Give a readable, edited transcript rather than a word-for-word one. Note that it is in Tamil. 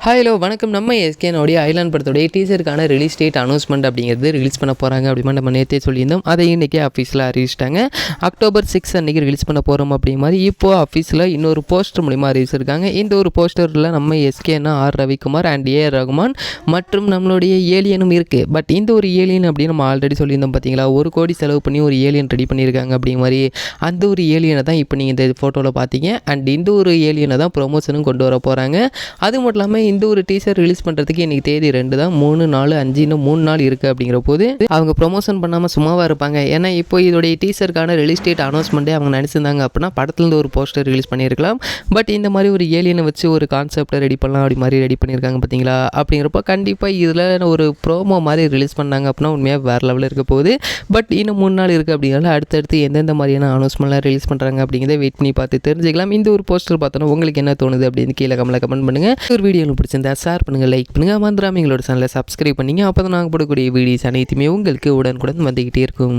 ஹலோ வணக்கம். நம்ம எஸ்கேனோடைய ஐலாண்ட் படத்தோடைய டீசருக்கான ரிலீஸ் டேட் அனௌன்ஸ்மெண்ட் அப்படிங்கிறது ரிலீஸ் பண்ண போகிறாங்க அப்படிமா நம்ம நேற்றே சொல்லியிருந்தோம். அதை இன்றைக்கி ஆஃபீஸில் அறிவிச்சிட்டாங்க. October 6 அன்றைக்கி ரிலீஸ் பண்ண போகிறோம் அப்படிங்கிற மாதிரி இப்போது ஆஃபீஸில் இன்னொரு போஸ்டர் மூலிமா அறிவிச்சிருக்காங்க. இந்த ஒரு போஸ்டரில் நம்ம எஸ்கேனா R Ravikumar and AR Rahman மற்றும் நம்மளுடைய ஏலியனும் இருக்குது. பட் இந்த ஒரு ஏலியன் அப்படின்னு நம்ம ஆல்ரெடி சொல்லியிருந்தோம் பார்த்தீங்களா, 1 கோடி செலவு பண்ணி ஒரு ஏலியன் ரெடி பண்ணியிருக்காங்க அப்படிங்கிற மாதிரி. அந்த ஒரு ஏலியனை தான் இப்போ நீங்கள் இந்த ஃபோட்டோவில் பார்த்தீங்க. அண்ட் இந்த ஒரு ஏலியனை தான் ப்ரொமோஷனும் கொண்டு வர போகிறாங்க. அது மட்டும் இல்லாமல் இந்த ஒரு டீசர் ரிலீஸ் பண்ணுறதுக்கு இன்றைக்கி தேதி 2 தான், 3, 4, 5 இன்னும் 3 நாள் இருக்குது. அப்படிங்கிற போது அவங்க ப்ரொமோஷன் பண்ணாமல் சும்மாவாக இருப்பாங்க. ஏன்னா இப்போ இதோடைய டீசருக்கான ரிலீஸ் டேட் அனௌன்ஸ்மெண்ட்டே அவங்க நினச்சிருந்தாங்க அப்படின்னா படத்துலேருந்து ஒரு போஸ்டர் ரிலீஸ் பண்ணியிருக்கலாம். பட் இந்த மாதிரி ஒரு ஏலியனை வச்சு ஒரு கான்செப்டை ரெடி பண்ணலாம் அப்படி மாதிரி ரெடி பண்ணியிருக்காங்க பார்த்தீங்களா. அப்படிங்கிறப்போ கண்டிப்பாக இதில் ஒரு ப்ரோமோ மாதிரி ரிலீஸ் பண்ணாங்க அப்படின்னா உண்மையாக வேறு லெவலில் இருக்க போகுது. பட் இன்னும் 3 நாள் இருக்குது அப்படிங்கிறத அடுத்தடுத்து எந்தெந்த மாதிரியான அனௌன்ஸ்மெண்ட்லாம் ரிலீஸ் பண்ணுறாங்க அப்படிங்கிறத வெயிட் பண்ணி பார்த்து தெரிஞ்சுக்கலாம். இந்த ஒரு போஸ்டர் பார்த்தோன்னா உங்களுக்கு என்ன தோணுது அப்படின்னு கீழே கமெண்ட் பண்ணுங்கள். ஒரு வீடியோ பிடிச்சிருந்தா ஷேர் பண்ணுங்கள், லைக் பண்ணுங்கள், மறந்துடாம எங்களோட சேனலை சப்ஸ்கிரைப் பண்ணிங்க. அப்போ தான் நாங்கள் போடக்கூடிய வீடியோஸ் அனைத்துமே உங்களுக்கு உடனுக்குடன் வந்துக்கிட்டே இருக்கும்.